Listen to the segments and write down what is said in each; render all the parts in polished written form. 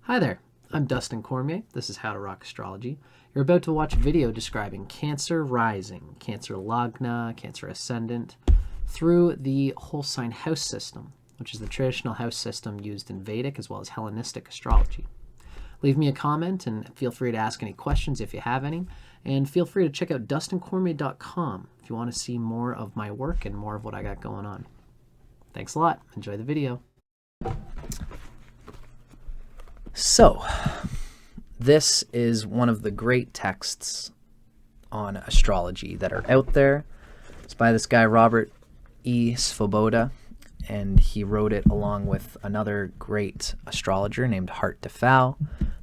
Hi there, I'm Dustin Cormier. This is How to Rock Astrology. You're about to watch a video describing Cancer rising, Cancer Lagna, Cancer Ascendant, through the whole sign house system, which is the traditional house system used in Vedic as well as Hellenistic astrology. Leave me a comment and feel free to ask any questions if you have any, and feel free to check out dustincormier.com if you want to see more of my work and more of what I got going on. Thanks a lot. Enjoy the video. So, this is one of the great texts on astrology that are out there. It's by this guy, Robert E. Svoboda, and he wrote it along with another great astrologer named Hart DeFau.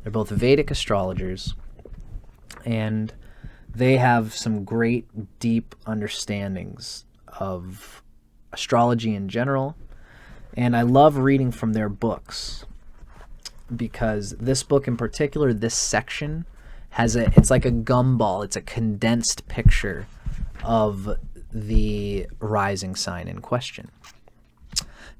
They're both Vedic astrologers, and they have some great, deep understandings of astrology in general, and I love reading from their books. Because this book in particular, this section, it's like a gumball. It's a condensed picture of the rising sign in question.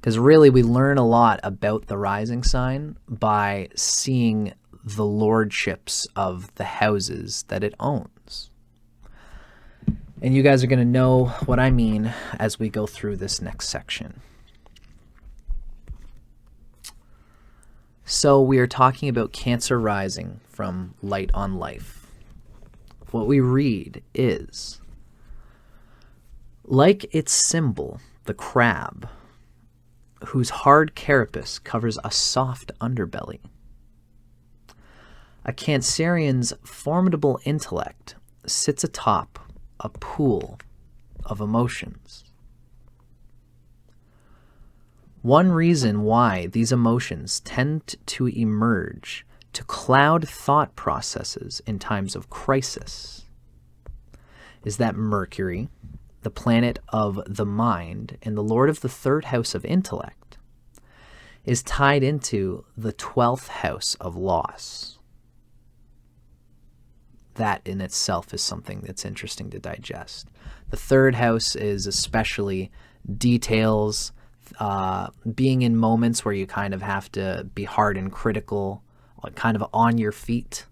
Because really we learn a lot about the rising sign by seeing the lordships of the houses that it owns. And you guys are going to know what I mean as we go through this next section. So we are talking about Cancer rising from Light on Life. What we read is, like its symbol, the crab, whose hard carapace covers a soft underbelly. A Cancerian's formidable intellect sits atop a pool of emotions. One reason why these emotions tend to emerge to cloud thought processes in times of crisis is that Mercury, the planet of the mind and the lord of the third house of intellect, is tied into the 12th house of loss. That in itself is something that's interesting to digest. The third house is especially details, being in moments where you kind of have to be hard and critical, kind of on your feet.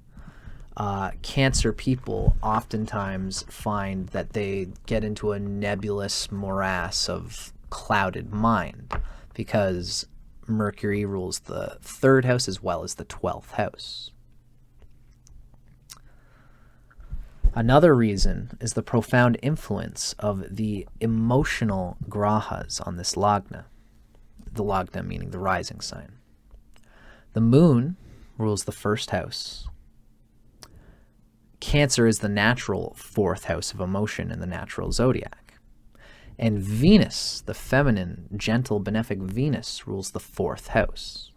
Cancer people oftentimes find that they get into a nebulous morass of clouded mind because Mercury rules the third house as well as the 12th house. Another reason is the profound influence of the emotional grahas on this Lagna. The Lagna meaning the rising sign. The moon rules the first house. Cancer is the natural 4th house of emotion in the natural zodiac. And Venus, the feminine, gentle, benefic Venus, rules the 4th house.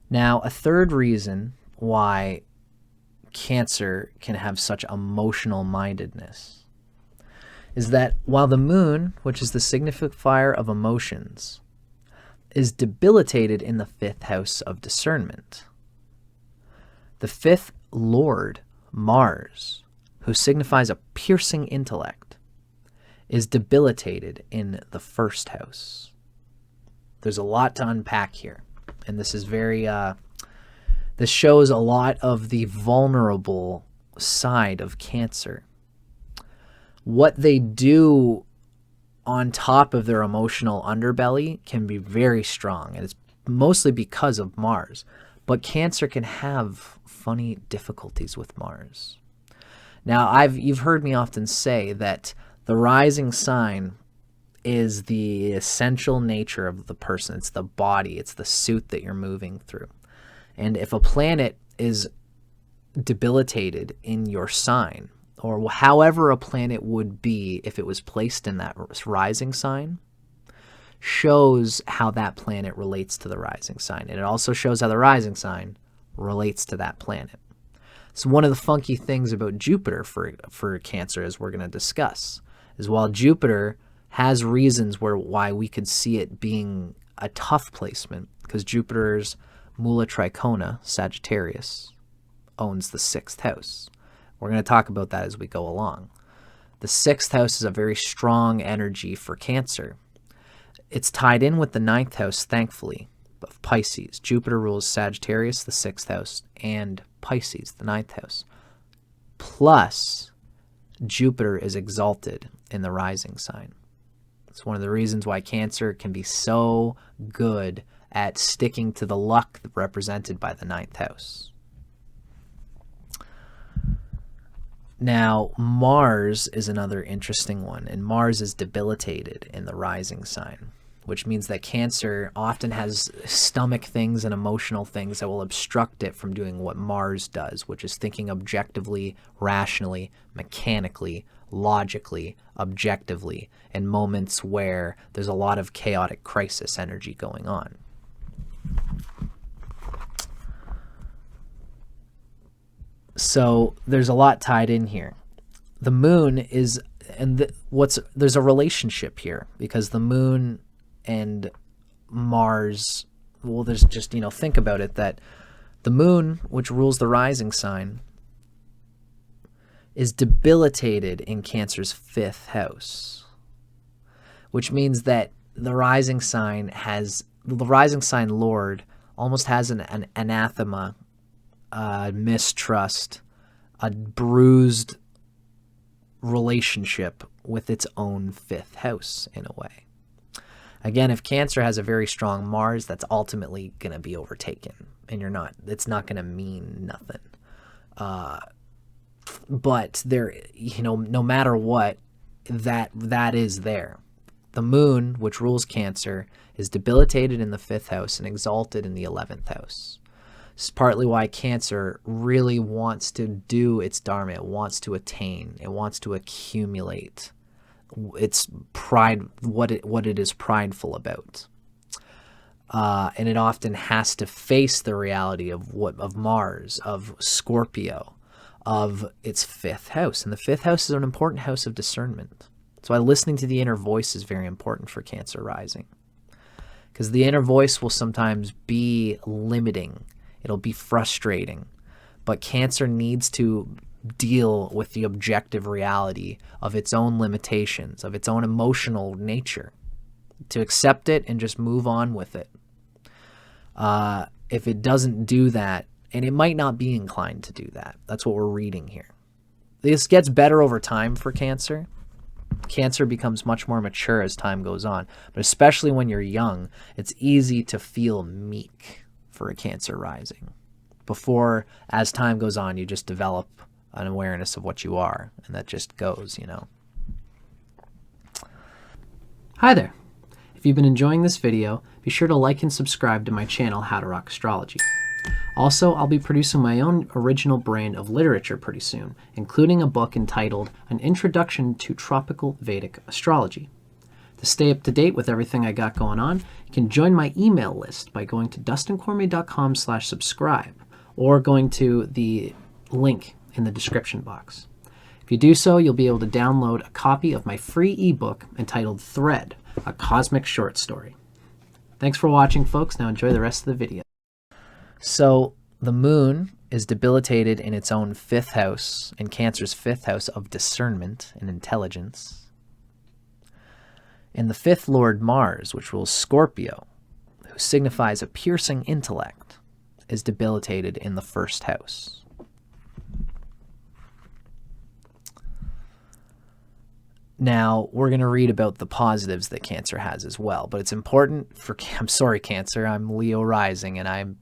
Now, a third reason why Cancer can have such emotional mindedness is that while the moon, which is the signifier of emotions, is debilitated in the 5th house of discernment, the 5th lord, Mars, who signifies a piercing intellect, is debilitated in the 1st house. There's a lot to unpack here, and this is this shows a lot of the vulnerable side of Cancer. What they do on top of their emotional underbelly can be very strong, and it's mostly because of Mars. But Cancer can have funny difficulties with Mars. Now, you've heard me often say that the rising sign is the essential nature of the person. It's the body. It's the suit that you're moving through. And if a planet is debilitated in your sign, or however a planet would be if it was placed in that rising sign, shows how that planet relates to the rising sign. And it also shows how the rising sign relates to that planet. So one of the funky things about Jupiter for Cancer, as we're going to discuss, is while Jupiter has reasons why we could see it being a tough placement, because Jupiter's Mula Tricona, Sagittarius, owns the 6th house. We're going to talk about that as we go along. The 6th house is a very strong energy for Cancer. It's tied in with the 9th house, thankfully, of Pisces. Jupiter rules Sagittarius, the 6th house, and Pisces, the 9th house. Plus, Jupiter is exalted in the rising sign. It's one of the reasons why Cancer can be so good at sticking to the luck represented by the 9th house. Now, Mars is another interesting one, and Mars is debilitated in the rising sign, which means that Cancer often has stomach things and emotional things that will obstruct it from doing what Mars does, which is thinking objectively, rationally, mechanically, logically, objectively, in moments where there's a lot of chaotic crisis energy going on. So there's a lot tied in here. The moon is, and there's a relationship here, because the moon and Mars, well, there's just, think about it, that the moon, which rules the rising sign, is debilitated in Cancer's 5th house, which means that the rising sign lord almost has an anathema, mistrust, a bruised relationship with its own 5th house in a way. Again, if Cancer has a very strong Mars, that's ultimately going to be overtaken, and it's not going to mean nothing. But there, no matter what, that is there. The moon, which rules Cancer, is debilitated in the 5th house and exalted in the 11th house. It's partly why Cancer really wants to do its dharma. It wants to attain. It wants to accumulate its pride, what it is prideful about. And it often has to face the reality of Mars, of Scorpio, of its 5th house. And the 5th house is an important house of discernment. That's why listening to the inner voice is very important for Cancer rising. Because the inner voice will sometimes be limiting. It'll be frustrating. But Cancer needs to deal with the objective reality of its own limitations, of its own emotional nature, to accept it and just move on with it. If it doesn't do that, and it might not be inclined to do that, that's what we're reading here. This gets better over time for Cancer. Cancer becomes much more mature as time goes on, but especially when you're young, it's easy to feel meek for a Cancer rising. Before, as time goes on, you just develop an awareness of what you are, and that just goes, Hi there. If you've been enjoying this video, be sure to like and subscribe to my channel, How to Rock Astrology. Also, I'll be producing my own original brand of literature pretty soon, including a book entitled An Introduction to Tropical Vedic Astrology. To stay up to date with everything I got going on, you can join my email list by going to dustincormier.com/subscribe or going to the link in the description box. If you do so, you'll be able to download a copy of my free ebook entitled Thread, a Cosmic Short Story. Thanks for watching, folks. Now enjoy the rest of the video. So the moon is debilitated in its own 5th house, in Cancer's 5th house of discernment and intelligence. And the 5th lord Mars, which rules Scorpio, who signifies a piercing intellect, is debilitated in the 1st house. Now, we're going to read about the positives that Cancer has as well, but it's important for, I'm sorry, Cancer, I'm Leo rising, and I'm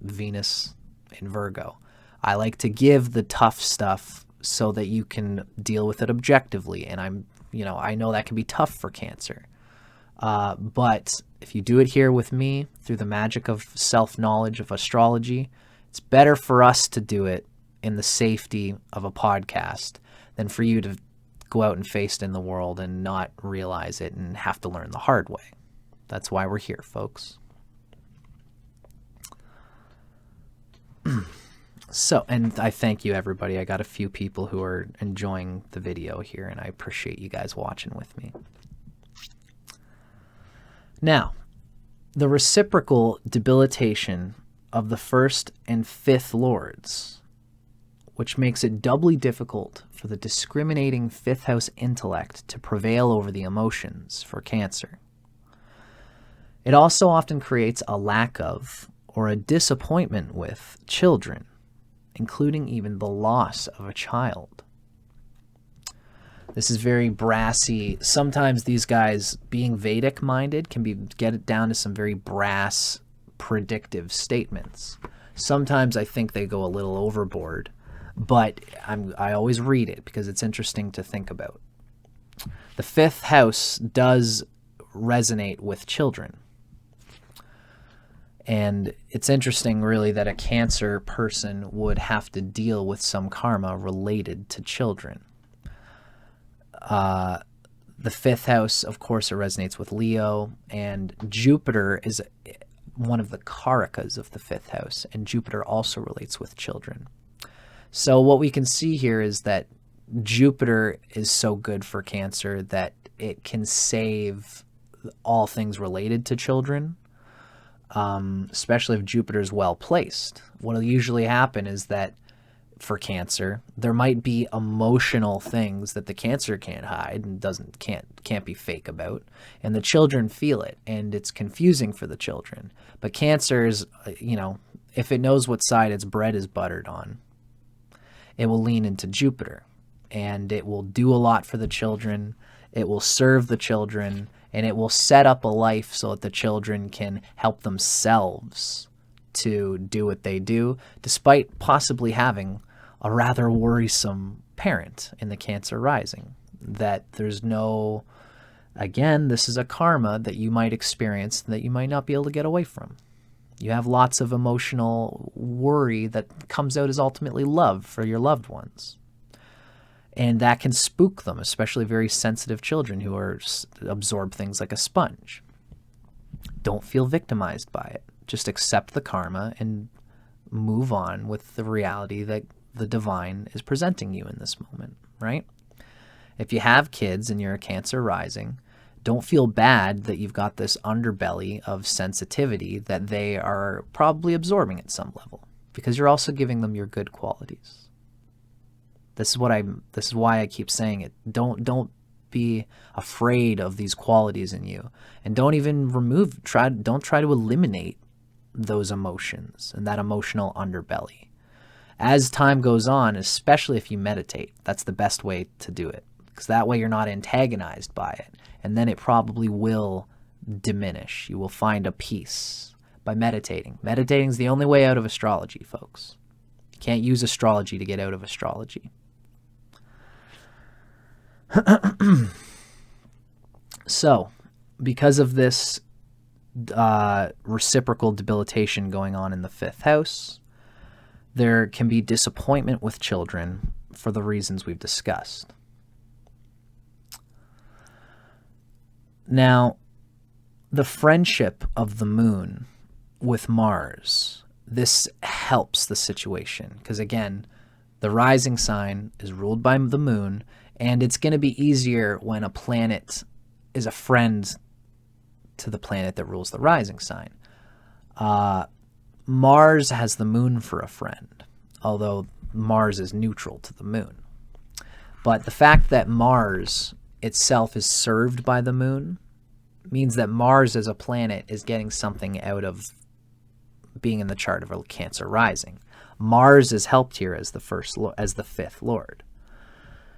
Venus in Virgo. I like to give the tough stuff so that you can deal with it objectively, and I know that can be tough for Cancer. But if you do it here with me through the magic of self-knowledge of astrology, it's better for us to do it in the safety of a podcast than for you to go out and face it in the world and not realize it and have to learn the hard way. That's why we're here, folks. So, and I thank you, everybody. I got a few people who are enjoying the video here, and I appreciate you guys watching with me. Now, the reciprocal debilitation of the 1st and 5th lords, which makes it doubly difficult for the discriminating 5th house intellect to prevail over the emotions for Cancer. It also often creates a lack of or a disappointment with children, including even the loss of a child. This is very brassy. Sometimes these guys, being Vedic minded, can get it down to some very brass, predictive statements. Sometimes I think they go a little overboard, but I always read it because it's interesting to think about. The 5th house does resonate with children. And it's interesting, really, that a Cancer person would have to deal with some karma related to children. The 5th house, of course, it resonates with Leo, and Jupiter is one of the karakas of the 5th house, and Jupiter also relates with children. So what we can see here is that Jupiter is so good for Cancer that it can save all things related to children, especially if Jupiter is well placed. What will usually happen is that for Cancer, there might be emotional things that the Cancer can't hide and can't be fake about, and the children feel it, and it's confusing for the children. But Cancer is, if it knows what side its bread is buttered on, it will lean into Jupiter, and it will do a lot for the children. It will serve the children, and it will set up a life so that the children can help themselves to do what they do, despite possibly having a rather worrisome parent in the Cancer rising. That there's no, again, this is a karma that you might experience that you might not be able to get away from. You have lots of emotional worry that comes out as ultimately love for your loved ones. And that can spook them, especially very sensitive children who absorb things like a sponge. Don't feel victimized by it. Just accept the karma and move on with the reality that the divine is presenting you in this moment, right? If you have kids and you're a Cancer rising, don't feel bad that you've got this underbelly of sensitivity that they are probably absorbing at some level, because you're also giving them your good qualities. This is why I keep saying it. Don't be afraid of these qualities in you, and don't even don't try to eliminate those emotions and that emotional underbelly. As time goes on, especially if you meditate, that's the best way to do it, because that way you're not antagonized by it, and then it probably will diminish. You will find a peace by meditating. Meditating is the only way out of astrology, folks. You can't use astrology to get out of astrology. So, because of this reciprocal debilitation going on in the 5th house, there can be disappointment with children for the reasons we've discussed. Now, the friendship of the moon with Mars, this helps the situation, because again, the rising sign is ruled by the moon, and it's going to be easier when a planet is a friend to the planet that rules the rising sign. Mars has the moon for a friend, although Mars is neutral to the moon. But the fact that Mars itself is served by the moon means that Mars as a planet is getting something out of being in the chart of a Cancer rising. Mars is helped here as the 5th lord.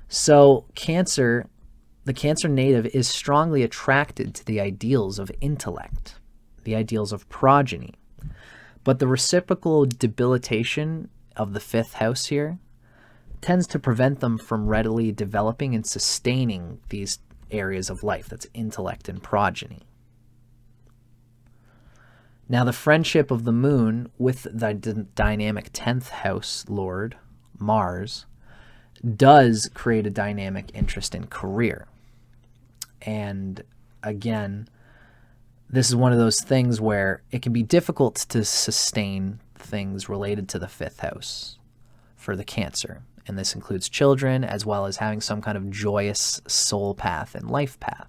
So the Cancer native is strongly attracted to the ideals of intellect, the ideals of progeny. But the reciprocal debilitation of the 5th house here tends to prevent them from readily developing and sustaining these areas of life. That's intellect and progeny. Now, the friendship of the moon with the dynamic 10th house lord, Mars, does create a dynamic interest in career. And again, this is one of those things where it can be difficult to sustain things related to the 5th house for the Cancer. And this includes children, as well as having some kind of joyous soul path and life path.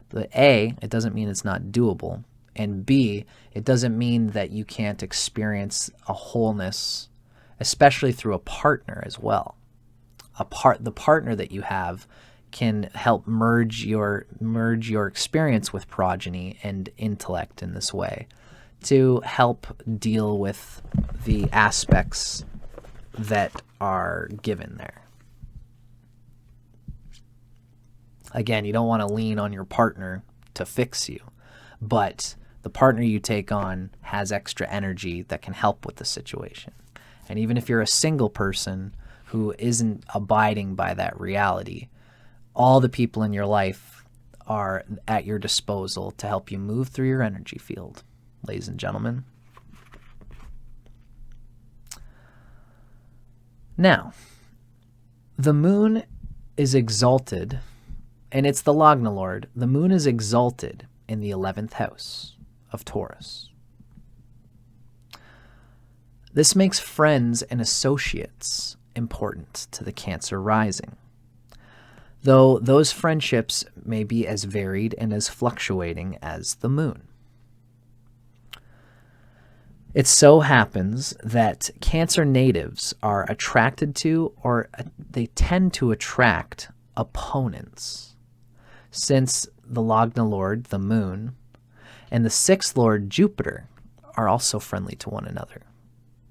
But A, it doesn't mean it's not doable. And B, it doesn't mean that you can't experience a wholeness, especially through a partner as well. The partner that you have can help merge your experience with progeny and intellect in this way to help deal with the aspects that are given there. Again, you don't want to lean on your partner to fix you, but the partner you take on has extra energy that can help with the situation. And even if you're a single person who isn't abiding by that reality, all the people in your life are at your disposal to help you move through your energy field, ladies and gentlemen. Now, the moon is exalted, and it's the Lagna Lord. The moon is exalted in the 11th house of Taurus. This makes friends and associates important to the Cancer rising, though those friendships may be as varied and as fluctuating as the moon. It so happens that Cancer natives are attracted to, or they tend to attract, opponents, since the Lagna Lord, the moon, and the 6th Lord, Jupiter, are also friendly to one another.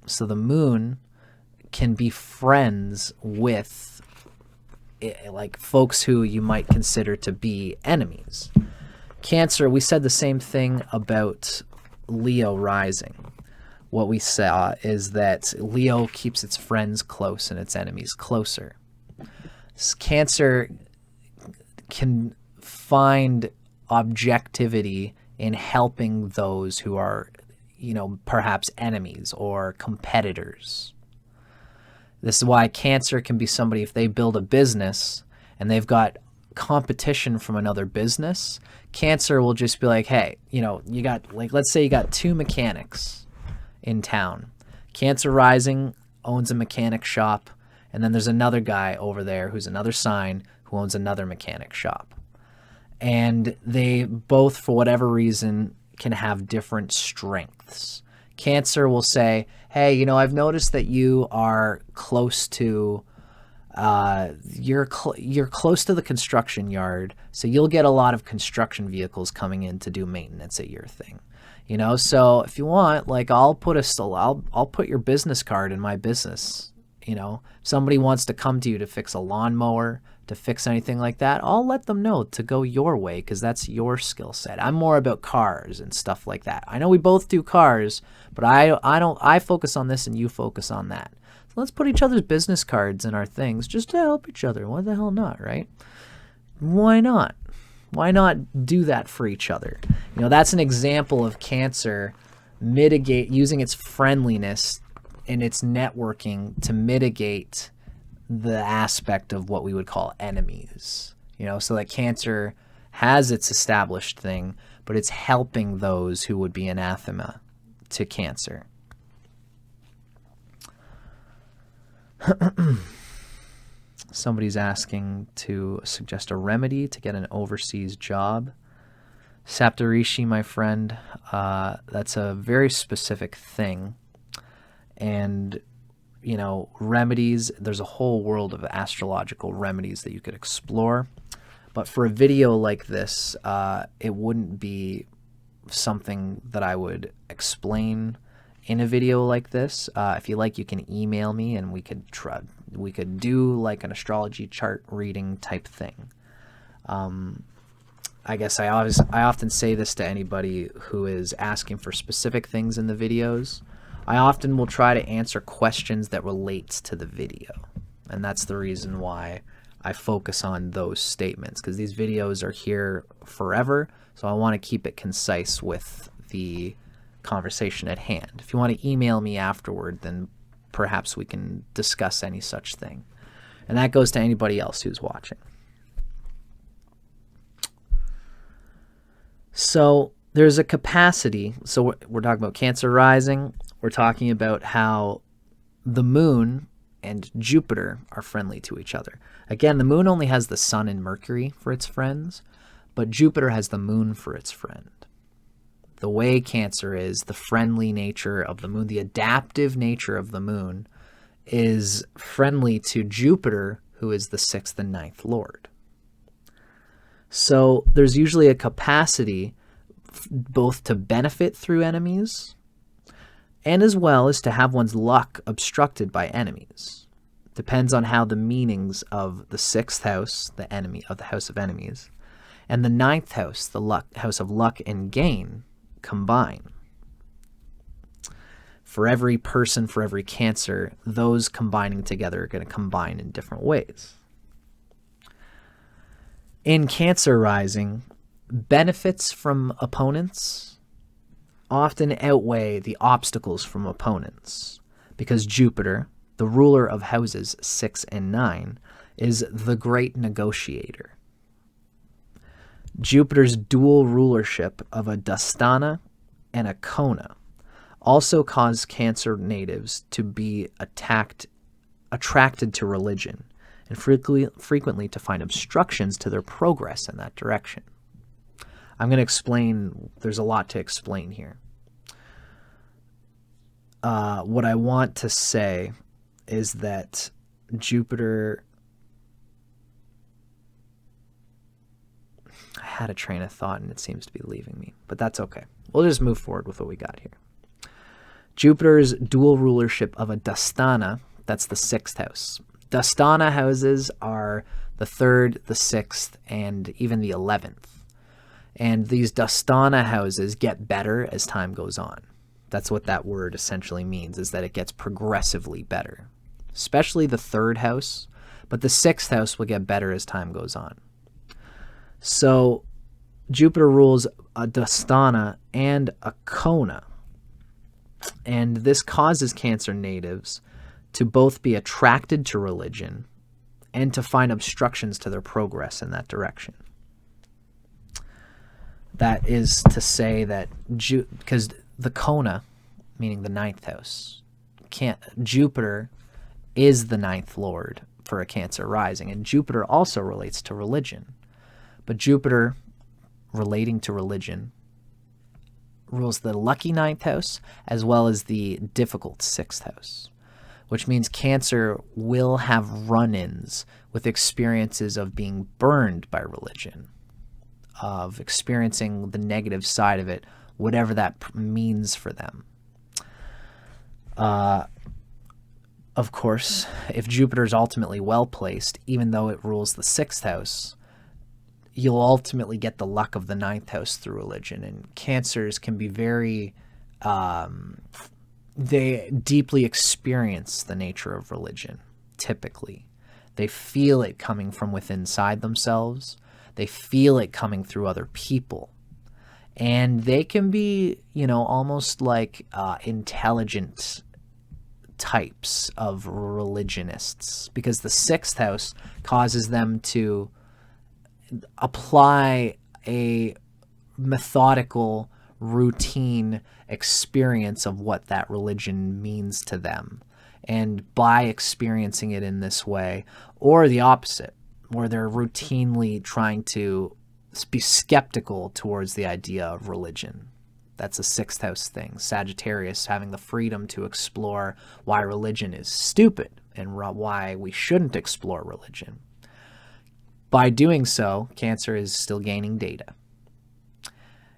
So the moon can be friends with like folks who you might consider to be enemies. Cancer, we said the same thing about Leo rising. What we saw is that Leo keeps its friends close and its enemies closer. Cancer can find objectivity in helping those who are, perhaps enemies or competitors. This is why Cancer can be somebody, if they build a business and they've got competition from another business, Cancer will just be like, hey, you got, like, let's say you got 2 mechanics in town. Cancer rising owns a mechanic shop, and then there's another guy over there who's another sign who owns another mechanic shop. And they both, for whatever reason, can have different strengths. Cancer will say, hey, I've noticed that you are close to, you're close to the construction yard, so you'll get a lot of construction vehicles coming in to do maintenance at your thing. So if you want, like, I'll put your business card in my business. If somebody wants to come to you to fix a lawnmower, to fix anything like that, I'll let them know to go your way because that's your skill set. I'm more about cars and stuff like that. I know we both do cars, but I focus on this and you focus on that. So let's put each other's business cards in our things just to help each other. Why the hell not, right? Why not? Why not do that for each other? That's an example of Cancer using its friendliness and its networking to mitigate the aspect of what we would call enemies. So that Cancer has its established thing, but it's helping those who would be anathema to Cancer. Somebody's asking to suggest a remedy to get an overseas job. Saptarishi, my friend, that's a very specific thing. And, remedies, there's a whole world of astrological remedies that you could explore. But for a video like this, it wouldn't be something that I would explain in a video like this. If you like, you can email me and we could do like an astrology chart reading type thing. I guess I often say this to anybody who is asking for specific things in the videos. I often will try to answer questions that relates to the video. And that's the reason why I focus on those statements, because these videos are here forever. So I want to keep it concise with the conversation at hand. If you want to email me afterward, then perhaps we can discuss any such thing. And that goes to anybody else who's watching. So there's a capacity. So we're talking about Cancer rising. We're talking about how the moon and Jupiter are friendly to each other. Again, the moon only has the sun and Mercury for its friends, but Jupiter has the moon for its friend. The way Cancer is, the friendly nature of the moon, the adaptive nature of the moon is friendly to Jupiter, who is the 6th and 9th Lord. So there's usually a capacity both to benefit through enemies and as well as to have one's luck obstructed by enemies. Depends on how the meanings of the 6th house, the enemy of the house of enemies, and the 9th house, the house of luck and gain, combine. For every person, for every Cancer, those combining together are going to combine in different ways. In Cancer rising, benefits from opponents often outweigh the obstacles from opponents because Jupiter, the ruler of houses 6 and 9, is the great negotiator. Jupiter's dual rulership of a Dastana and a Kona also cause Cancer natives to be attracted to religion and frequently to find obstructions to their progress in that direction. I'm going to explain, there's a lot to explain here. What I want to say is that Jupiter, I had a train of thought and it seems to be leaving me, but that's okay. We'll just move forward with what we got here. Jupiter's dual rulership of a Dastana, that's the 6th house. Dastana houses are the 3rd, the 6th, and even the 11th. And these Dastana houses get better as time goes on. That's what that word essentially means, is that it gets progressively better. Especially the 3rd house, but the 6th house will get better as time goes on. So Jupiter rules a Dastana and a Kona. And this causes Cancer natives to both be attracted to religion and to find obstructions to their progress in that direction. That is to say that, because the Kona, meaning the 9th house, Jupiter is the 9th lord for a Cancer rising, and Jupiter also relates to religion. But Jupiter, relating to religion, rules the lucky 9th house as well as the difficult 6th house, which means Cancer will have run-ins with experiences of being burned by religion, of experiencing the negative side of it, whatever that means for them. Of course, if Jupiter is ultimately well-placed, even though it rules the 6th house, you'll ultimately get the luck of the 9th house through religion. And Cancers can be very, they deeply experience the nature of religion, typically. They feel it coming from within inside themselves. They feel it coming through other people. And they can be, almost like intelligent types of religionists, because the 6th house causes them to apply a methodical, routine experience of what that religion means to them. And by experiencing it in this way, or the opposite, where they're routinely trying to be skeptical towards the idea of religion. That's a 6th house thing. Sagittarius having the freedom to explore why religion is stupid and why we shouldn't explore religion. By doing so, Cancer is still gaining data.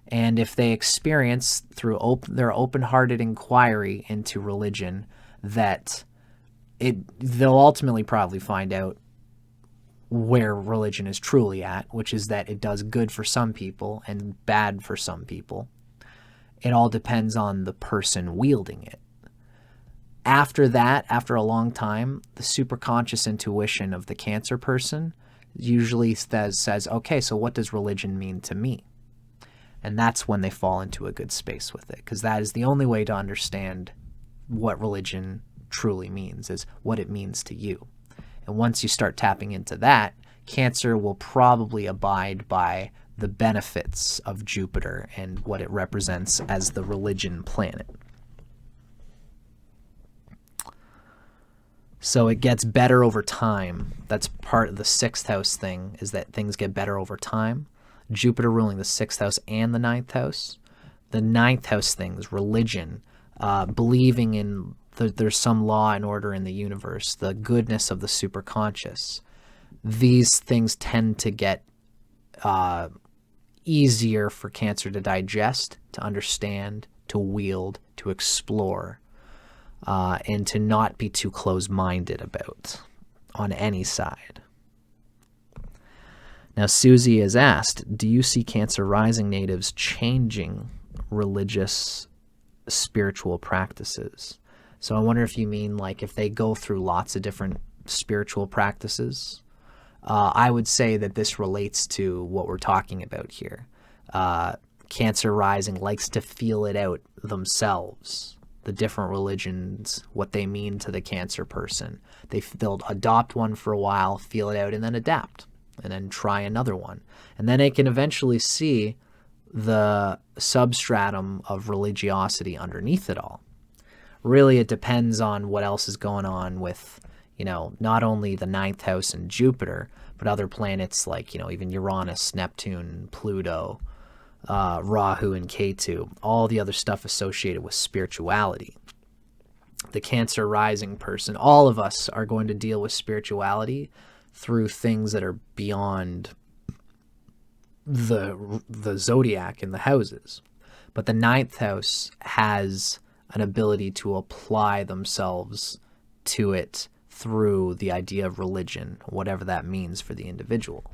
And if they experience through their open-hearted inquiry into religion that they'll ultimately probably find out where religion is truly at, which is that it does good for some people and bad for some people. It all depends on the person wielding it. After that, after a long time, the superconscious intuition of the Cancer person usually says, okay, so what does religion mean to me? And that's when they fall into a good space with it, because that is the only way to understand what religion truly means, is what it means to you. And once you start tapping into that, Cancer will probably abide by the benefits of Jupiter and what it represents as the religion planet. So it gets better over time. That's part of the 6th house thing, is that things get better over time. Jupiter ruling the 6th house and the 9th house. The 9th house things, religion, believing in there's some law and order in the universe, the goodness of the superconscious. These things tend to get easier for Cancer to digest, to understand, to wield, to explore, and to not be too close-minded about on any side. Now, Susie has asked, do you see Cancer rising natives changing religious, spiritual practices? So I wonder if you mean like if they go through lots of different spiritual practices. I would say that this relates to what we're talking about here. Cancer rising likes to feel it out themselves, the different religions, what they mean to the Cancer person. They'll adopt one for a while, feel it out, and then adapt, and then try another one. And then they can eventually see the substratum of religiosity underneath it all. Really, it depends on what else is going on with, not only the ninth house and Jupiter, but other planets like, even Uranus, Neptune, Pluto, Rahu, and Ketu, all the other stuff associated with spirituality. The Cancer rising person, all of us are going to deal with spirituality through things that are beyond the zodiac and the houses. But the ninth house has an ability to apply themselves to it through the idea of religion, whatever that means for the individual.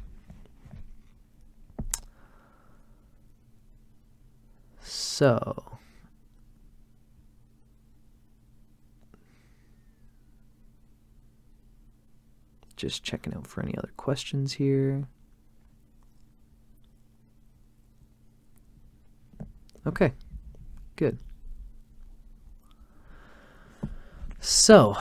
So, just checking out for any other questions here. Okay, good. So,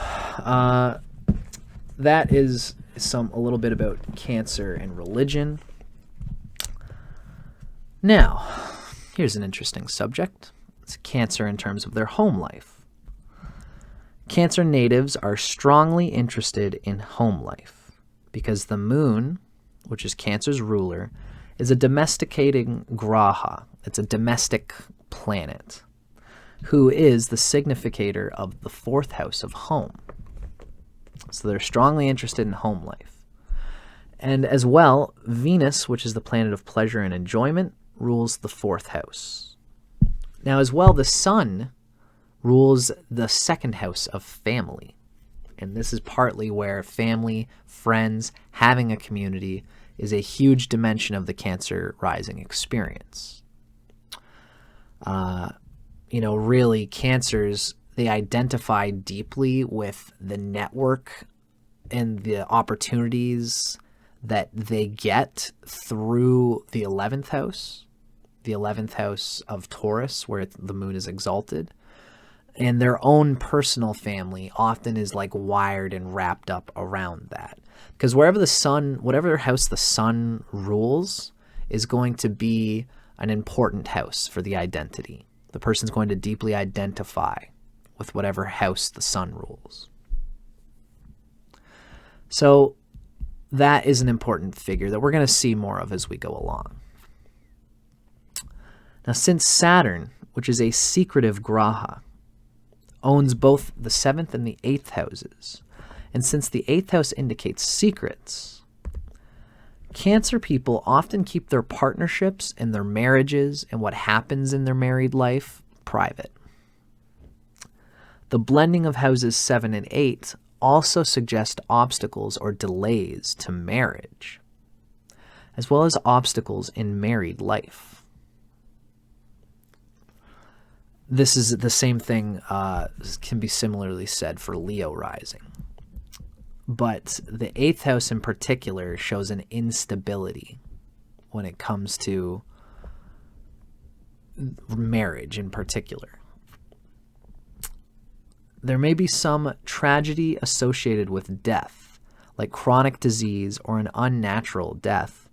that is a little bit about Cancer and religion. Now, here's an interesting subject. It's Cancer in terms of their home life. Cancer natives are strongly interested in home life because the moon, which is Cancer's ruler, is a domesticating graha. It's a domestic planet who is the significator of the fourth house of home. So they're strongly interested in home life. And as well, Venus, which is the planet of pleasure and enjoyment, rules the fourth house. Now, as well, the sun rules the second house of family. And this is partly where family, friends, having a community is a huge dimension of the Cancer rising experience. Really, Cancers, they identify deeply with the network and the opportunities that they get through the 11th house of Taurus, where the moon is exalted. And their own personal family often is like wired and wrapped up around that. Because whatever house the sun rules is going to be an important house for the identity. The person's going to deeply identify with whatever house the sun rules. So that is an important figure that we're going to see more of as we go along. Now, since Saturn, which is a secretive graha, owns both the 7th and the 8th houses, and since the 8th house indicates secrets, Cancer people often keep their partnerships and their marriages and what happens in their married life private. The blending of houses 7 and 8 also suggest obstacles or delays to marriage, as well as obstacles in married life. This is the same thing can be similarly said for Leo rising. But the 8th house in particular shows an instability when it comes to marriage in particular. There may be some tragedy associated with death, like chronic disease or an unnatural death,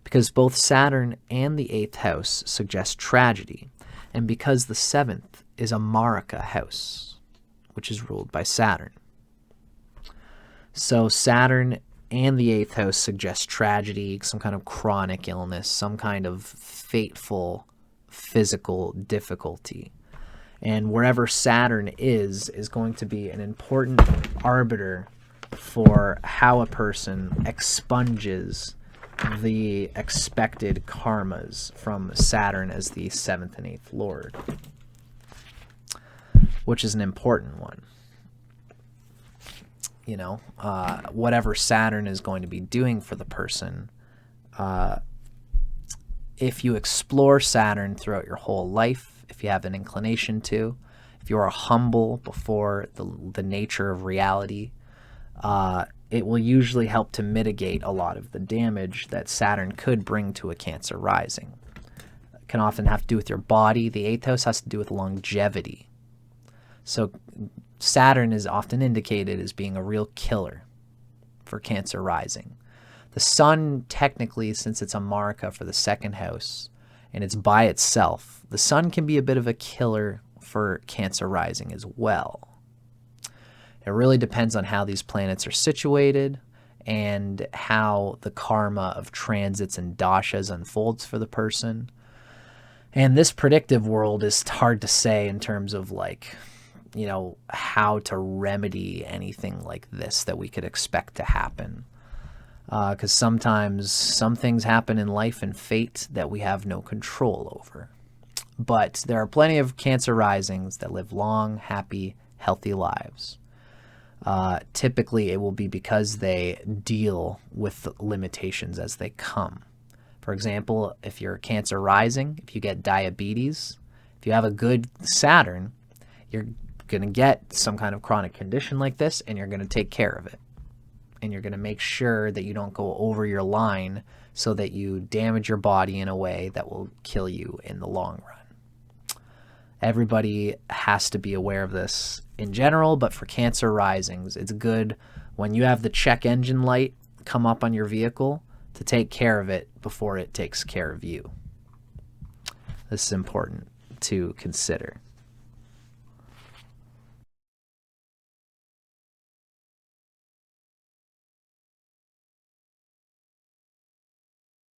because both Saturn and the 8th house suggest tragedy, and because the 7th is a Maraka house, which is ruled by Saturn. So Saturn and the 8th house suggest tragedy, some kind of chronic illness, some kind of fateful physical difficulty. And wherever Saturn is going to be an important arbiter for how a person expunges the expected karmas from Saturn as the 7th and 8th lord, which is an important one. You know, whatever Saturn is going to be doing for the person, if you explore Saturn throughout your whole life, if you have an inclination to, if you are humble before the nature of reality, it will usually help to mitigate a lot of the damage that Saturn could bring to a Cancer rising. It can often have to do with your body. The 8th house has to do with longevity. So Saturn is often indicated as being a real killer for Cancer rising. The sun, technically, since it's a marka for the 2nd house and it's by itself, the sun can be a bit of a killer for Cancer rising as well. It really depends on how these planets are situated and how the karma of transits and dashas unfolds for the person. And this predictive world is hard to say in terms of, like, you know, how to remedy anything like this that we could expect to happen. Because sometimes some things happen in life and fate that we have no control over. But there are plenty of Cancer risings that live long, happy, healthy lives. Typically, it will be because they deal with limitations as they come. For example, if you're a Cancer rising, if you get diabetes, if you have a good Saturn, you're going to get some kind of chronic condition like this, and you're going to take care of it. And you're going to make sure that you don't go over your line so that you damage your body in a way that will kill you in the long run. Everybody has to be aware of this in general, but for Cancer risings, it's good when you have the check engine light come up on your vehicle to take care of it before it takes care of you. This is important to consider.